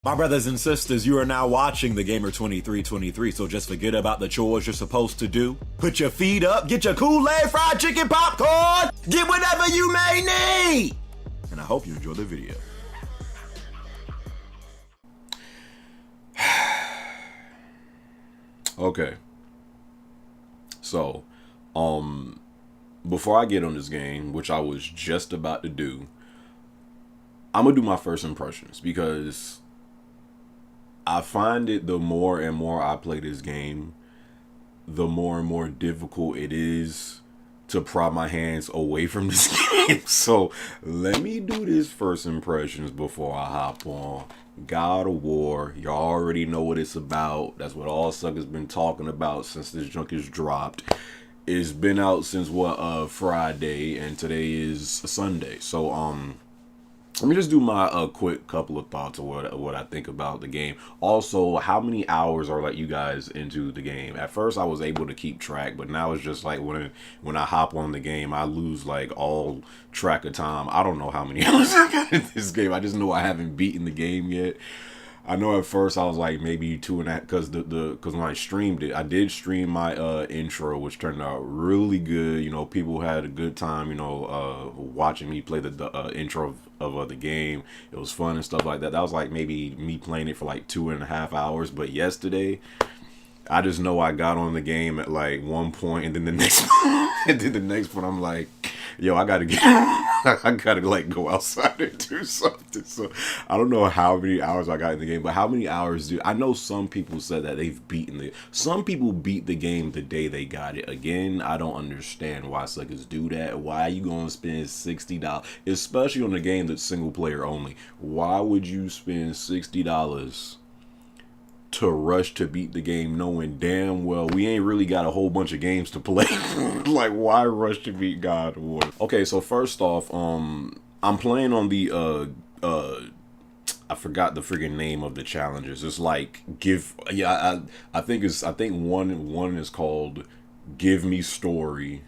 My brothers and sisters, you are now watching the Gamer 2323, so just forget about the chores you're supposed to do. Put your feet up, get your Kool-Aid, fried chicken, popcorn, get whatever you may need! And I hope you enjoy the video. Okay. So, before I get on this game, which I was just about to do, I'm gonna do my first impressions because I find it the more and more I play this game, the more and more difficult it is to pry my hands away from this game. So let me do this first impressions before I hop on God of War. Y'all already know what it's about. That's what all suckers been talking about since this junk is dropped. It's been out since Friday, and today is Sunday. So let me just do my quick couple of thoughts of what I think about the game. Also, how many hours are like you guys into the game? At first, I was able to keep track, but now it's just like when I hop on the game, I lose like all track of time. I don't know how many hours I got in this game. I just know I haven't beaten the game yet. I know at first I was like maybe 2.5 because when I streamed it, I did stream my intro, which turned out really good. You know, people had a good time. You know, watching me play the intro of the game. It was fun and stuff like that. That was like maybe me playing it for like 2.5 hours. But yesterday, I just know I got on the game at like one point, and then the next point I'm like, yo, I gotta like go outside and do something. So I don't know how many hours I got in the game, but how many hours I know some people said that they've beaten some people beat the game the day they got it. Again, I don't understand why suckers do that. Why are you gonna spend $60, especially on a game that's single player only? Why would you spend $60 to rush to beat the game knowing damn well we ain't really got a whole bunch of games to play? Like, why rush to beat God of War? Okay, so first off, I'm playing on the I forgot the friggin' name of the challenges. It's like I think one is called Give Me Story,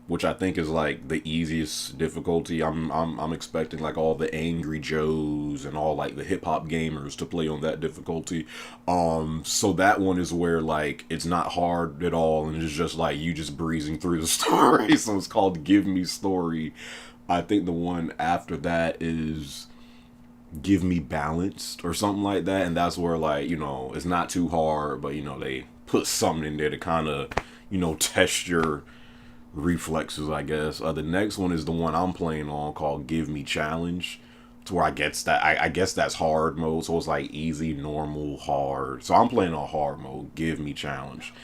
which I think is like the easiest difficulty. I'm expecting like all the Angry Joes and all like the hip hop gamers to play on that difficulty. So that one is where like it's not hard at all, and it's just like you just breezing through the story. So it's called Give Me Story. I think the one after that is Give Me Balanced or something like that, and that's where like, you know, it's not too hard, but you know, they put something in there to kind of, you know, test your reflexes, I guess. The next one is the one I'm playing on called Give Me Challenge. To where I guess that's hard mode. So it's like easy, normal, hard. So I'm playing on hard mode. Give Me Challenge.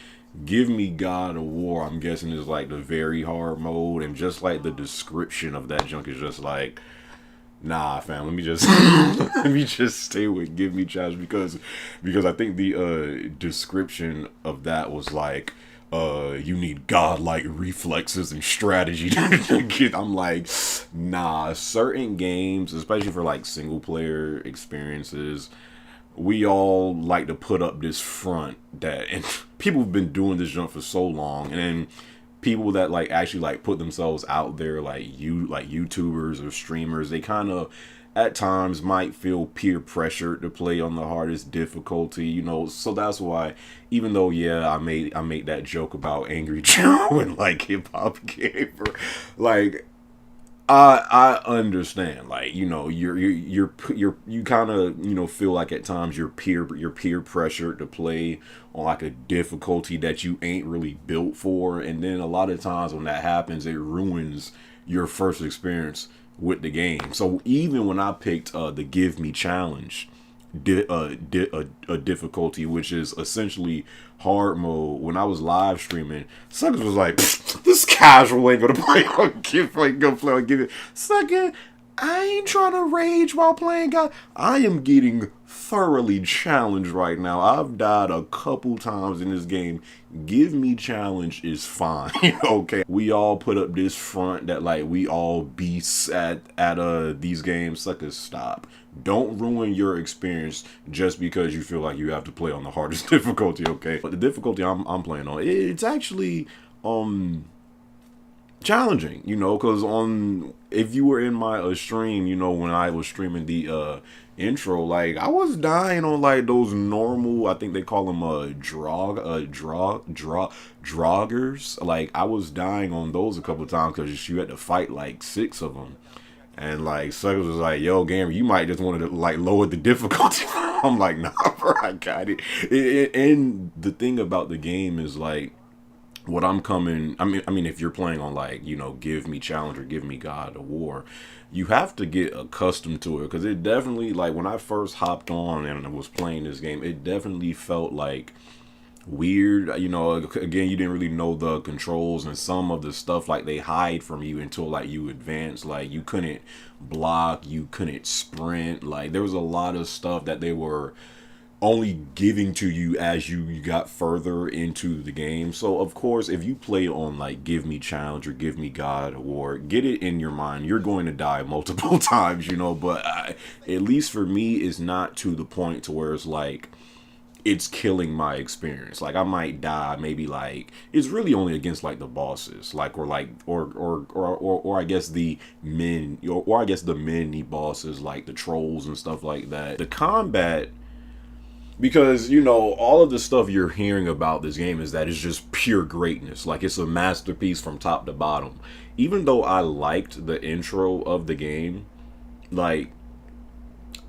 Give Me God of War, I'm guessing, is like the very hard mode. And just like the description of that junk is just like, nah, fam, let me just let me just stay with Give Me Challenge because I think the description of that was like, you need godlike reflexes and strategy. I'm like, nah, certain games, especially for like single player experiences, we all like to put up this front that, and people have been doing this jump for so long, and then people that like actually like put themselves out there, like YouTubers or streamers, they kind of at times might feel peer pressured to play on the hardest difficulty, you know. So that's why, even though I made that joke about Angry Joe and like hip hop gamer, like I understand, like, you know, you kind of, you know, feel like at times you're peer pressured to play on like a difficulty that you ain't really built for, and then a lot of times when that happens, it ruins your first experience with the game. So even when I picked the Give Me Challenge a difficulty, which is essentially hard mode, when I was live streaming, suckers was like, this casual ain't gonna play on Give It. Sucker, I ain't trying to rage while playing God. I am getting thoroughly challenged right now. I've died a couple times in this game. Give Me Challenge is fine. Okay, we all put up this front that like we all beasts at these games. Suckers, stop. Don't ruin your experience just because you feel like you have to play on the hardest difficulty. Okay, but the difficulty I'm playing on, it's actually challenging, because if you were in my stream, when I was streaming the intro, like I was dying on like those normal, I think they call them droggers. Like I was dying on those a couple of times because you had to fight like 6 of them. And like Suckers was like, "Yo, gamer, you might just want to like lower the difficulty." I'm like, "Nah, bro, I got it." And the thing about the game is like, what I'm coming. I mean, if you're playing on like, give me challenge or give me God of War, you have to get accustomed to it because it definitely, like when I first hopped on and I was playing this game, it definitely felt like weird. Again, you didn't really know the controls and some of the stuff like they hide from you until like you advance. Like you couldn't block, you couldn't sprint. Like there was a lot of stuff that they were only giving to you as you got further into the game. So of course, if you play on like give me challenge or give me God of War, get it in your mind you're going to die multiple times, but at least for me it's not to the point to where it's like it's killing my experience. Like I might die maybe like it's really only against like the bosses, like or I guess the mini bosses like the trolls and stuff like that. The combat, because all of the stuff you're hearing about this game is that it's just pure greatness, like it's a masterpiece from top to bottom. Even though I liked the intro of the game, like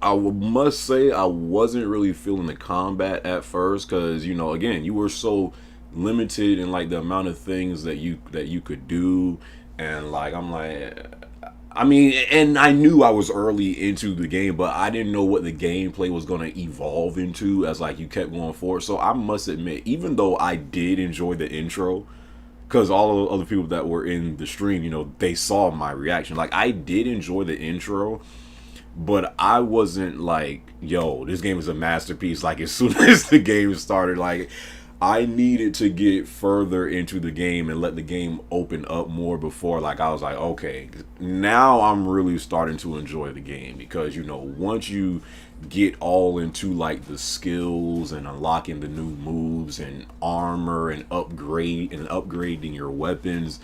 must say I wasn't really feeling the combat at first because again, you were so limited in like the amount of things that you could do. And like I'm like, I mean, and I knew I was early into the game, but I didn't know what the gameplay was going to evolve into as like you kept going forward. So I must admit, even though I did enjoy the intro, because all of the other people that were in the stream, they saw my reaction. Like I did enjoy the intro, but I wasn't like, yo, this game is a masterpiece. Like as soon as the game started, like I needed to get further into the game and let the game open up more before like I was like, okay, now I'm really starting to enjoy the game. Because once you get all into like the skills and unlocking the new moves and armor and upgrading your weapons,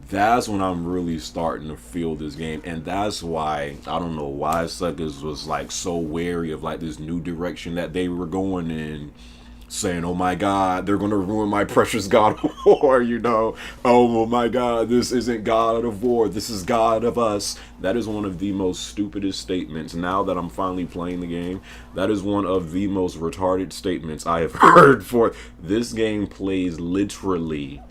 that's when I'm really starting to feel this game. And that's why I don't know why Suckers was like so wary of like this new direction that they were going in, saying, "Oh my God, they're gonna ruin my precious God of War," "Oh my God, this isn't God of War, this is God of Us." That is one of the most stupidest statements. Now that I'm finally playing the game, that is one of the most retarded statements I have heard. For this game plays literally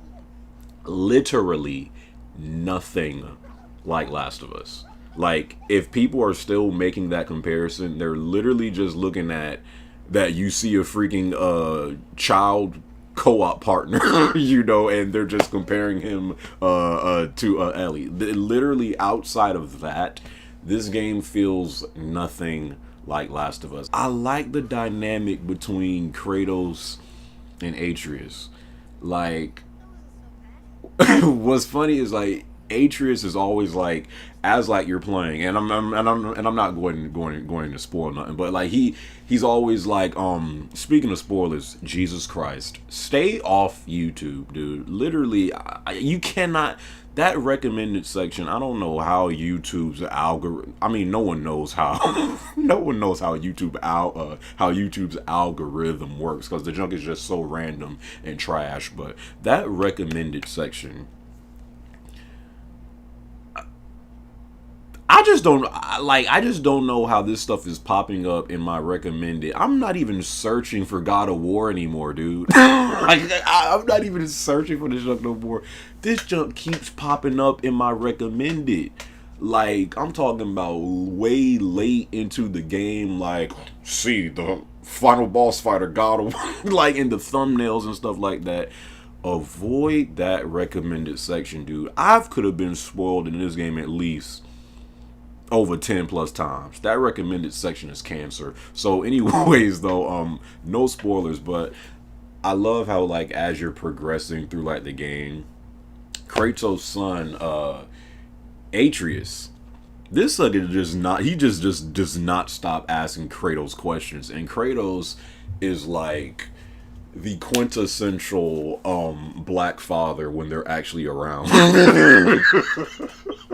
nothing like Last of Us. Like if people are still making that comparison, they're literally just looking at that you see a freaking child co-op partner, and they're just comparing him to Ellie. Literally outside of that, this game feels nothing like Last of Us. I like the dynamic between Kratos and Atreus. Like what's funny is like Atreus is always like, as like you're playing, and I'm not going to spoil nothing, but like he's always like, speaking of spoilers, Jesus Christ, stay off YouTube, dude. Literally, you cannot. That recommended section, I don't know how YouTube's algorithm. I mean, no one knows how YouTube's algorithm works, because the junk is just so random and trash. But that recommended section, I just don't know how this stuff is popping up in my recommended. I'm not even searching for God of War anymore, dude. I'm not even searching for this junk no more. This junk keeps popping up in my recommended. Like, I'm talking about way late into the game, like, see the final boss fighter God of War, like in the thumbnails and stuff like that. Avoid that recommended section, dude. I could have been spoiled in this game at least over 10 plus times. That recommended section is cancer. So anyways though, no spoilers, but I love how like as you're progressing through like the game, Kratos' son, Atreus, this sucker just does not stop asking Kratos questions. And Kratos is like the quintessential black father when they're actually around.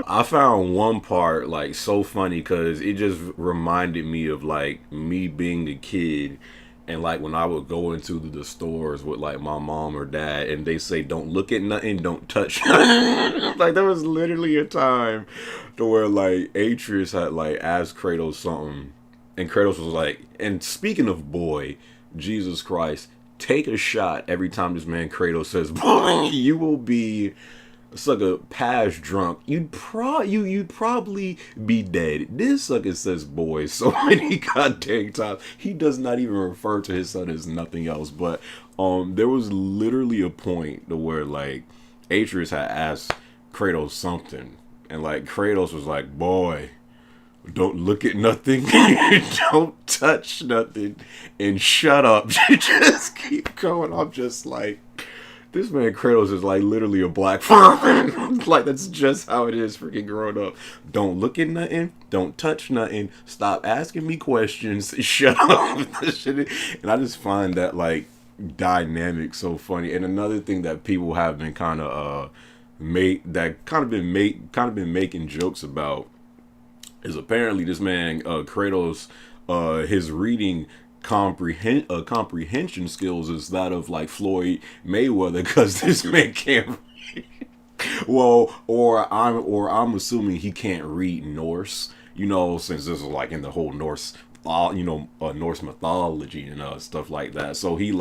I found one part like so funny because it just reminded me of like me being a kid, and like when I would go into the stores with like my mom or dad and they say don't look at nothing, don't touch nothing. Like there was literally a time to where like Atreus had like asked Kratos something, and Kratos was like, and speaking of boy, Jesus Christ, take a shot every time this man Kratos says boy, you will be sucker past drunk. You'd probably be dead. This sucker says boy so many goddamn times. He does not even refer to his son as nothing else. But there was literally a point to where like Atreus had asked Kratos something, and like Kratos was like, boy, don't look at nothing, don't touch nothing, and shut up. Just keep going. I'm just like, this man Kratos is like literally a black father. Like that's just how it is freaking growing up. Don't look at nothing, don't touch nothing, stop asking me questions, shut up. And I just find that like dynamic so funny. And another thing that people have been kind of been making jokes about is apparently this man Kratos, his reading comprehension skills is that of like Floyd Mayweather, because this man can't read. Well, or I'm assuming he can't read Norse, you know, since this is like in the whole Norse Norse mythology and stuff like that. So he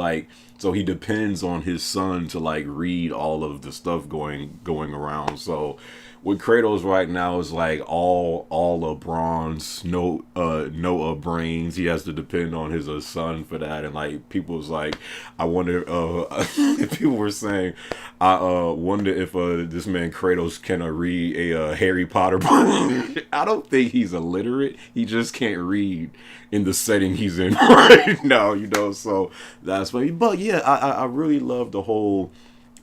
depends on his son to like read all of the stuff going around. So with Kratos right now is like all a bronze, no brains. He has to depend on his son for that. And like people's like, I wonder people were saying, I wonder if this man Kratos can read a Harry Potter book. I don't think he's illiterate. He just can't read in the setting he's in right now, you know. So that's funny. But yeah, I really love the whole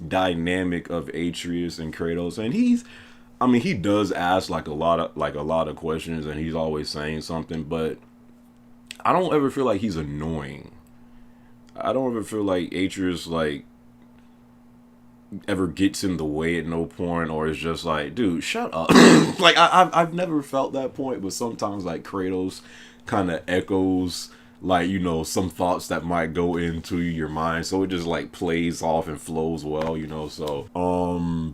dynamic of Atreus and Kratos, and he does ask like a lot of questions, and he's always saying something, but I don't ever feel like he's annoying. I don't ever feel like Atreus like ever gets in the way at no point, or is just like, dude, shut up. Like I've never felt that point, but sometimes like Kratos kind of echoes like, you know, some thoughts that might go into your mind, so it just like plays off and flows well, you know. So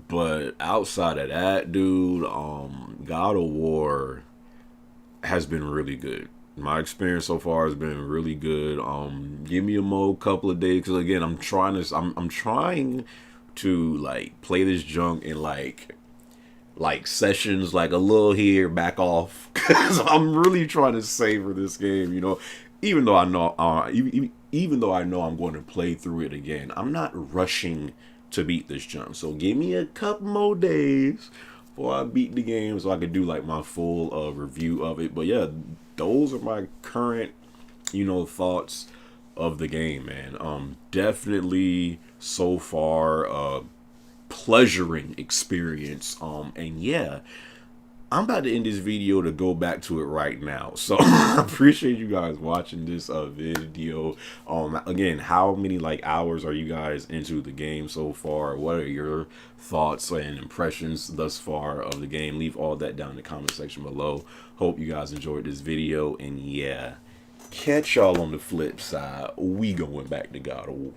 but outside of that, dude, God of War has been really good. My experience so far has been really good. Give me a more couple of days, because again, I'm trying to like play this junk in like sessions, like a little here, back off, because I'm really trying to savor this game, you know. Even though I know I'm going to play through it again, I'm not rushing to beat this jump. So give me a couple more days before I beat the game, so I could do like my full review of it. But yeah, those are my current, you know, thoughts of the game, man. Definitely so far pleasuring experience. And yeah, I'm about to end this video to go back to it right now. So I appreciate you guys watching this video. Again, how many like hours are you guys into the game so far? What are your thoughts and impressions thus far of the game? Leave all that down in the comment section below. Hope you guys enjoyed this video, and yeah, catch y'all on the flip side. We going back to God of War.